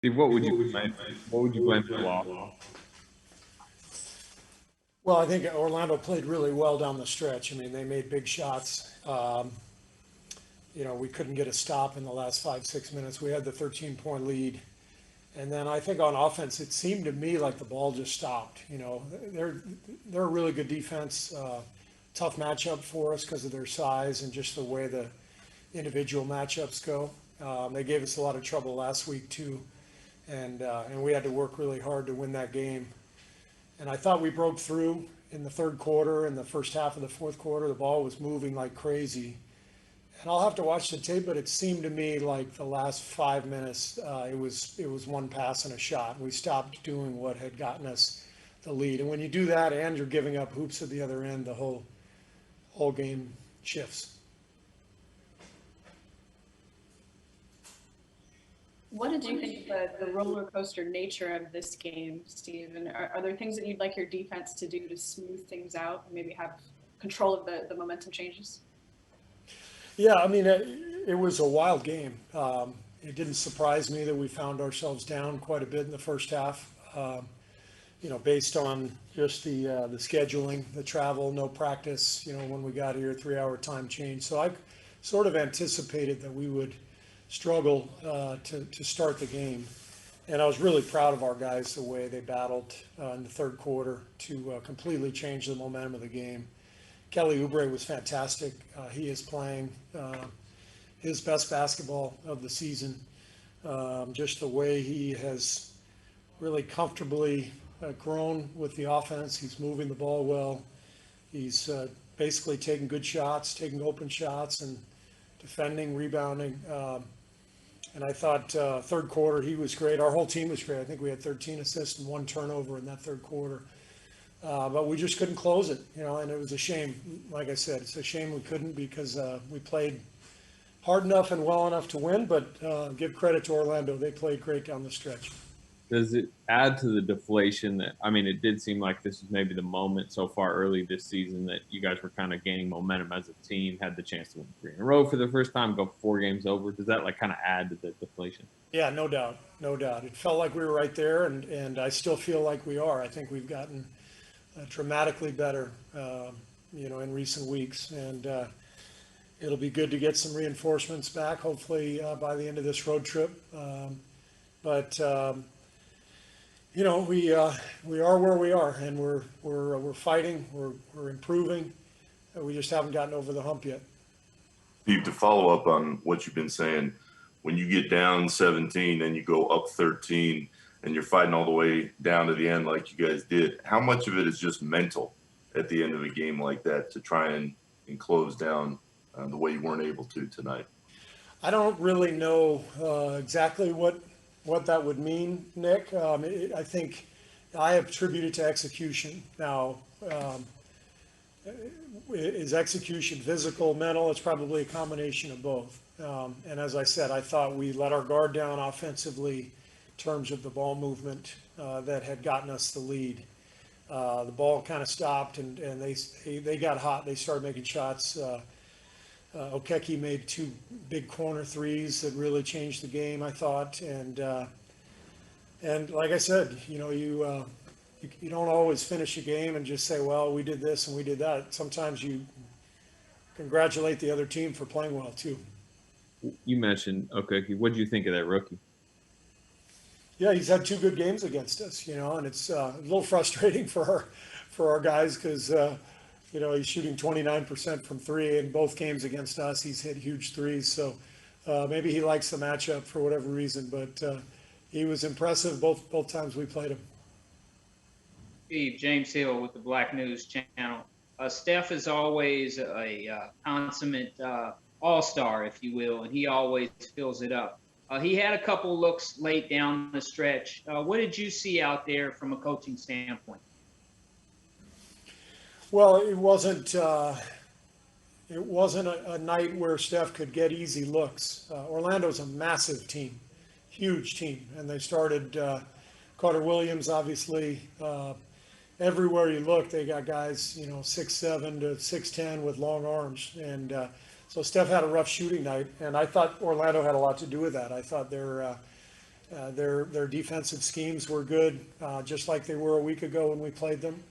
Steve, what would you blame? What would you blame for the loss? Well, I think Orlando played really well down the stretch. I mean, they made big shots. We couldn't get a stop in the last 5, 6 minutes. We had the 13-point lead. And then I think on offense, it seemed to me like the ball just stopped. They're a really good defense, tough matchup for us because of their size and just the way the individual matchups go. They gave us a lot of trouble last week too, and we had to work really hard to win that game. And I thought we broke through in the third quarter and the first half of the fourth quarter. The ball was moving like crazy. And I'll have to watch the tape, but it seemed to me like the last 5 minutes, it was one pass and a shot. We stopped doing what had gotten us the lead. And when you do that and you're giving up hoops at the other end, the whole game shifts. What did you think of the roller coaster nature of this game, Steve? And are there things that you'd like your defense to do to smooth things out and maybe have control of the momentum changes? Yeah, I mean, it was a wild game. It didn't surprise me that we found ourselves down quite a bit in the first half, based on just the scheduling, the travel, no practice, when we got here, 3-hour time change. So I sort of anticipated that we would struggle to start the game. And I was really proud of our guys, the way they battled in the third quarter to completely change the momentum of the game. Kelly Oubre was fantastic. He is playing his best basketball of the season. Just the way he has really comfortably grown with the offense. He's moving the ball well. He's basically taking good shots, taking open shots, and defending, rebounding. And I thought third quarter he was great. Our whole team was great. I think we had 13 assists and 1 turnover in that third quarter. But we just couldn't close it, and it was a shame. Like I said, it's a shame we couldn't because we played hard enough and well enough to win, but give credit to Orlando. They played great down the stretch. Does it add to the deflation it did seem like this was maybe the moment so far early this season that you guys were kind of gaining momentum as a team, had the chance to win 3 in a row for the first time, go 4 games over. Does that kind of add to the deflation? Yeah, no doubt, no doubt. It felt like we were right there, and I still feel like we are. I think we've gotten dramatically better, in recent weeks, and it'll be good to get some reinforcements back, hopefully by the end of this road trip. But we are where we are, and we're fighting, we're improving. We just haven't gotten over the hump yet. Steve, to follow up on what you've been saying, when you get down 17 and you go up 13 and you're fighting all the way down to the end like you guys did, how much of it is just mental at the end of a game like that to try and close down the way you weren't able to tonight? I don't really know exactly what that would mean, Nick. I think I attribute it to execution. Now, is execution physical, mental? It's probably a combination of both. And as I said, I thought we let our guard down offensively in terms of the ball movement that had gotten us the lead. The ball kind of stopped, and they got hot. They started making shots. Okeke made 2 big corner threes that really changed the game, I thought. And like I said, you don't always finish a game and just say, well, we did this and we did that. Sometimes you congratulate the other team for playing well too. You mentioned Okeke. What did you think of that rookie? Yeah, he's had 2 good games against us, and it's a little frustrating for our guys because he's shooting 29% from 3 in both games against us. He's hit huge threes, so maybe he likes the matchup for whatever reason. But he was impressive both times we played him. Steve, James Hill with the Black News Channel. Steph is always a consummate all-star, if you will, and he always fills it up. He had a couple looks late down the stretch. What did you see out there from a coaching standpoint? Well, it wasn't a night where Steph could get easy looks. Orlando's a massive team, huge team, and they started Carter Williams, obviously. Everywhere you look, they got guys, 6'7" to 6'10" with long arms, and so Steph had a rough shooting night, and I thought Orlando had a lot to do with that. I thought their Their defensive schemes were good, just like they were a week ago when we played them.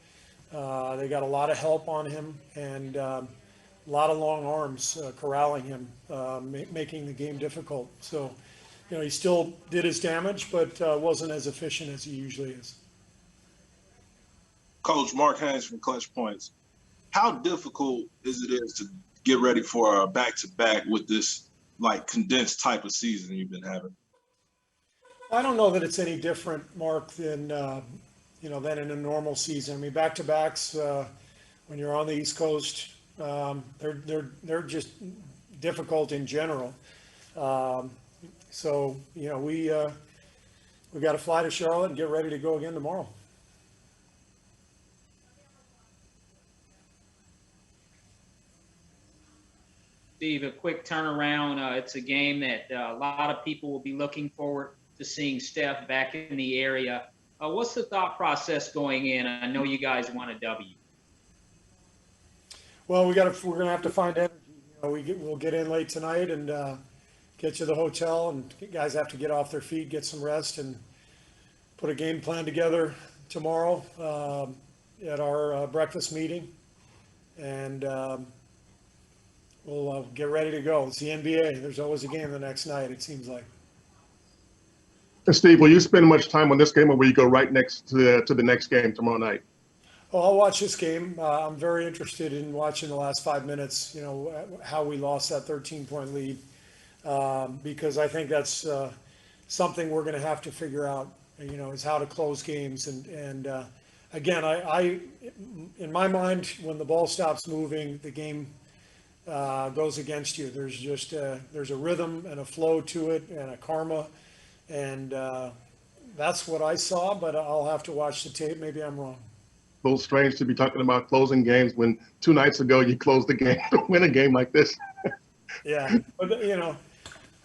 They got a lot of help on him and a lot of long arms corralling him, making the game difficult. So, he still did his damage, but wasn't as efficient as he usually is. Coach Mark Haynes from Clutch Points. How difficult is it to get ready for a back-to-back with this like condensed type of season you've been having? I don't know that it's any different, Mark, than than in a normal season. I mean, back-to-backs when you're on the East Coast, they're just difficult in general. So we got to fly to Charlotte and get ready to go again tomorrow. Steve, a quick turnaround. It's a game that a lot of people will be looking forward to seeing Steph back in the area. What's the thought process going in? I know you guys want a W. Well, we're gonna have to find energy. We'll get in late tonight and get to the hotel, and guys have to get off their feet, get some rest, and put a game plan together tomorrow at our breakfast meeting, and we'll get ready to go. It's the NBA. There's always a game the next night, it seems like. And Steve, will you spend much time on this game, or will you go right next to the next game tomorrow night? Oh, I'll watch this game. I'm very interested in watching the last 5 minutes, how we lost that 13-point lead, because I think that's something we're going to have to figure out, is how to close games. And again, I in my mind, when the ball stops moving, the game goes against you. There's just there's a rhythm and a flow to it and a karma. And that's what I saw, but I'll have to watch the tape. Maybe I'm wrong. A little strange to be talking about closing games when 2 nights ago you closed the game to win a game like this. Yeah, but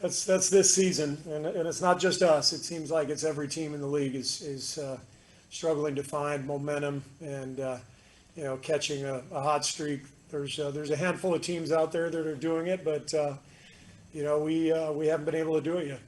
that's this season, and it's not just us. It seems like it's every team in the league is struggling to find momentum and catching a hot streak. There's a handful of teams out there that are doing it, but we haven't been able to do it yet.